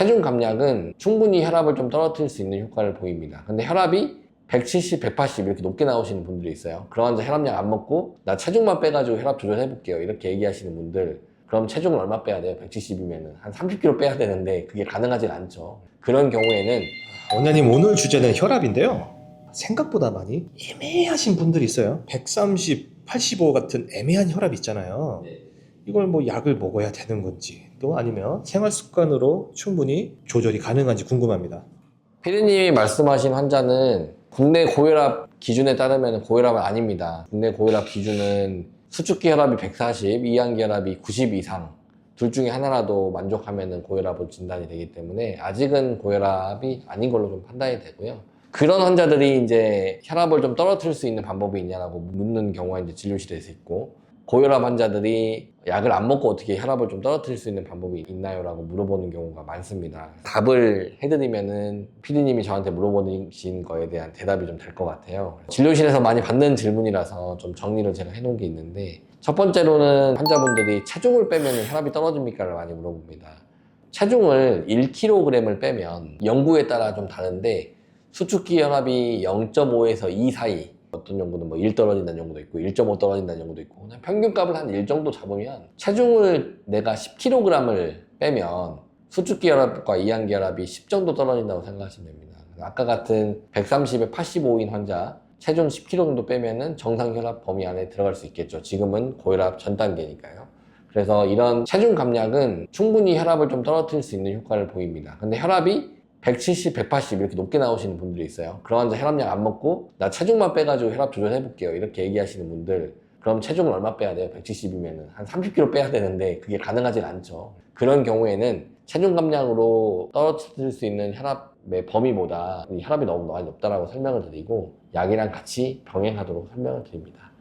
체중 감량은 충분히 혈압을 좀 떨어뜨릴 수 있는 효과를 보입니다. 근데 혈압이 170, 180 이렇게 높게 나오시는 분들이 있어요. 그런 환자 혈압약 안 먹고 나 체중만 빼가지고 혈압 조절해 볼게요 이렇게 얘기하시는 분들, 그럼 체중을 얼마 빼야 돼요? 170이면은 한 30kg 빼야 되는데 그게 가능하지 않죠. 그런 경우에는 원장님, 오늘 주제는 혈압인데요. 생각보다 많이 애매하신 분들이 있어요. 130, 85 같은 애매한 혈압 있잖아요. 이걸 뭐 약을 먹어야 되는 건지, 또 아니면 생활 습관으로 충분히 조절이 가능한지 궁금합니다. 피디님이 말씀하신 환자는 국내 고혈압 기준에 따르면 고혈압은 아닙니다. 국내 고혈압 기준은 수축기 혈압이 140, 이항기 혈압이 90 이상 둘 중에 하나라도 만족하면 고혈압으로 진단이 되기 때문에 아직은 고혈압이 아닌 걸로 좀 판단이 되고요. 그런 환자들이 이제 혈압을 좀 떨어뜨릴 수 있는 방법이 있냐라고 묻는 경우가 이제 진료실에서 있고, 고혈압 환자들이 약을 안 먹고 어떻게 혈압을 좀 떨어뜨릴 수 있는 방법이 있나요? 라고 물어보는 경우가 많습니다. 답을 해드리면은 피디님이 저한테 물어보신 거에 대한 대답이 좀 될 것 같아요. 진료실에서 많이 받는 질문이라서 좀 정리를 제가 해놓은 게 있는데, 첫 번째로는 환자분들이 체중을 빼면 혈압이 떨어집니까? 를 많이 물어봅니다. 체중을 1kg을 빼면 연구에 따라 좀 다른데, 수축기 혈압이 0.5에서 2 사이, 어떤 연구는 뭐 1 떨어진다는 연구도 있고 1.5 떨어진다는 연구도 있고, 그냥 평균값을 한 1 정도 잡으면 체중을 내가 10kg을 빼면 수축기 혈압과 이항기 혈압이 10 정도 떨어진다고 생각하시면 됩니다. 아까 같은 130에 85인 환자 체중 10kg 정도 빼면은 정상 혈압 범위 안에 들어갈 수 있겠죠. 지금은 고혈압 전 단계니까요. 그래서 이런 체중 감량은 충분히 혈압을 좀 떨어뜨릴 수 있는 효과를 보입니다. 근데 혈압이 170, 180 이렇게 높게 나오시는 분들이 있어요. 그런 환자 혈압약 안 먹고 나 체중만 빼가지고 혈압 조절해 볼게요 이렇게 얘기하시는 분들, 그럼 체중을 얼마 빼야 돼요? 170이면 한 30kg 빼야 되는데 그게 가능하진 않죠. 그런 경우에는 체중 감량으로 떨어뜨릴 수 있는 혈압의 범위보다 혈압이 너무 많이 높다라고 설명을 드리고, 약이랑 같이 병행하도록 설명을 드립니다.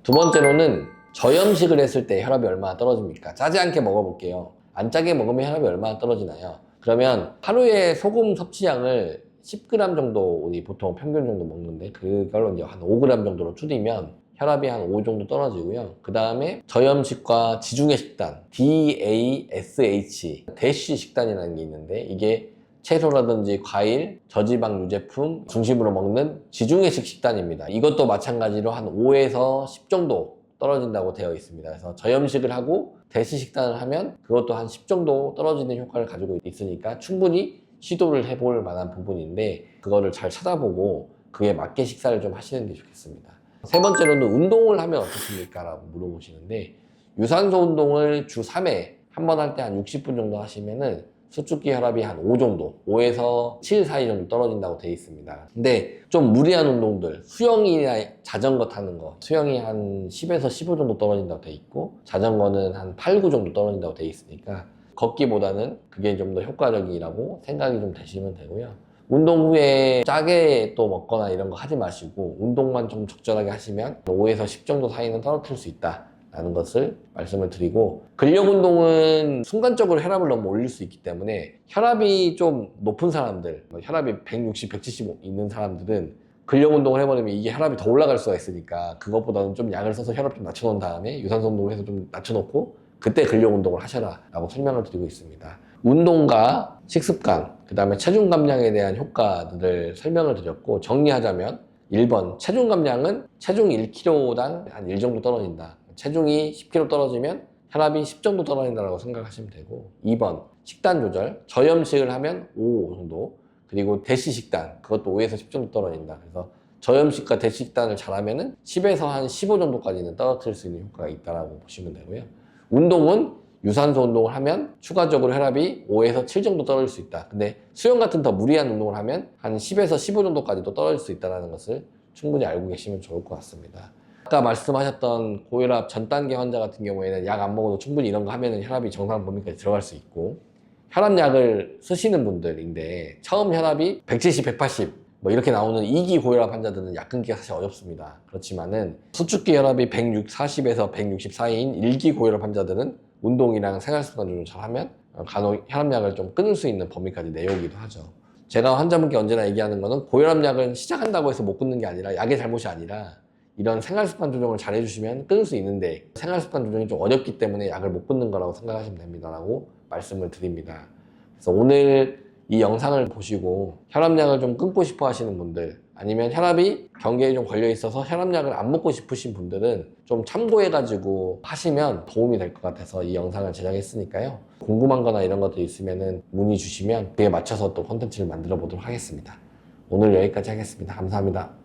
두 번째로는 저염식을 했을 때 혈압이 얼마나 떨어집니까? 짜지 않게 먹어볼게요. 안 짜게 먹으면 혈압이 얼마나 떨어지나요? 그러면 하루에 소금 섭취량을 10g 정도 우리 보통 평균 정도 먹는데, 그걸로 이제 한 5g 정도로 줄이면 혈압이 한 5 정도 떨어지고요. 그 다음에 저염식과 지중해 식단, DASH, 대쉬 식단이라는 게 있는데, 이게 채소라든지 과일, 저지방 유제품 중심으로 먹는 지중해식 식단입니다. 이것도 마찬가지로 한 5에서 10 정도 떨어진다고 되어 있습니다. 그래서 저염식을 하고 대시 식단을 하면 그것도 한 10 정도 떨어지는 효과를 가지고 있으니까 충분히 시도를 해볼 만한 부분인데, 그거를 잘 찾아보고 그에 맞게 식사를 좀 하시는 게 좋겠습니다. 세 번째로는 운동을 하면 어떻습니까? 라고 물어보시는데, 유산소 운동을 주 3회 한 번 할 때 한 60분 정도 하시면은 수축기 혈압이 한 5 정도, 5에서 7 사이 정도 떨어진다고 되어 있습니다. 근데 좀 무리한 운동들, 수영이나 자전거 타는 거, 수영이 한 10에서 15 정도 떨어진다고 되어 있고, 자전거는 한 8, 9 정도 떨어진다고 되어 있으니까 걷기보다는 그게 좀 더 효과적이라고 생각이 좀 되시면 되고요. 운동 후에 짜게 또 먹거나 이런 거 하지 마시고 운동만 좀 적절하게 하시면 5에서 10 정도 사이는 떨어뜨릴 수 있다 라는 것을 말씀을 드리고, 근력 운동은 순간적으로 혈압을 너무 올릴 수 있기 때문에 혈압이 좀 높은 사람들, 혈압이 160, 170 있는 사람들은 근력 운동을 해버리면 이게 혈압이 더 올라갈 수가 있으니까 그것보다는 좀 약을 써서 혈압 좀 낮춰놓은 다음에 유산소 운동을 해서 좀 낮춰놓고 그때 근력 운동을 하셔라 라고 설명을 드리고 있습니다. 운동과 식습관, 그 다음에 체중 감량에 대한 효과들을 설명을 드렸고, 정리하자면 1번, 체중 감량은 체중 1kg당 한 1 정도 떨어진다. 체중이 10kg 떨어지면 혈압이 10 정도 떨어진다고 생각하시면 되고, 2번, 식단 조절, 저염식을 하면 5 정도, 그리고 대시 식단, 그것도 5에서 10 정도 떨어진다. 그래서 저염식과 대시 식단을 잘하면은 10에서 한 15 정도까지는 떨어뜨릴 수 있는 효과가 있다고 보시면 되고요. 운동은 유산소 운동을 하면 추가적으로 혈압이 5에서 7 정도 떨어질 수 있다. 근데 수영 같은 더 무리한 운동을 하면 한 10에서 15 정도까지도 떨어질 수 있다는 것을 충분히 알고 계시면 좋을 것 같습니다. 아까 말씀하셨던 고혈압 전 단계 환자 같은 경우에는 약 안 먹어도 충분히 이런 거 하면 혈압이 정상 범위까지 들어갈 수 있고, 혈압약을 쓰시는 분들인데 처음 혈압이 170, 180 뭐 이렇게 나오는 2기 고혈압 환자들은 약 끊기가 사실 어렵습니다. 그렇지만은 수축기 혈압이 140에서 160 사이인 1기 고혈압 환자들은 운동이랑 생활습관 조절 잘하면 간혹 혈압약을 좀 끊을 수 있는 범위까지 내려오기도 하죠. 제가 환자분께 언제나 얘기하는 거는 고혈압약은 시작한다고 해서 못 끊는 게 아니라, 약의 잘못이 아니라 이런 생활습관 조정을 잘 해주시면 끊을 수 있는데, 생활습관 조정이 좀 어렵기 때문에 약을 못 끊는 거라고 생각하시면 됩니다 라고 말씀을 드립니다. 그래서 오늘 이 영상을 보시고 혈압약을 좀 끊고 싶어 하시는 분들, 아니면 혈압이 경계에 좀 걸려 있어서 혈압약을 안 먹고 싶으신 분들은 좀 참고해가지고 하시면 도움이 될 것 같아서 이 영상을 제작했으니까요. 궁금한 거나 이런 것도 있으면 문의 주시면 그에 맞춰서 또 콘텐츠를 만들어 보도록 하겠습니다. 오늘 여기까지 하겠습니다. 감사합니다.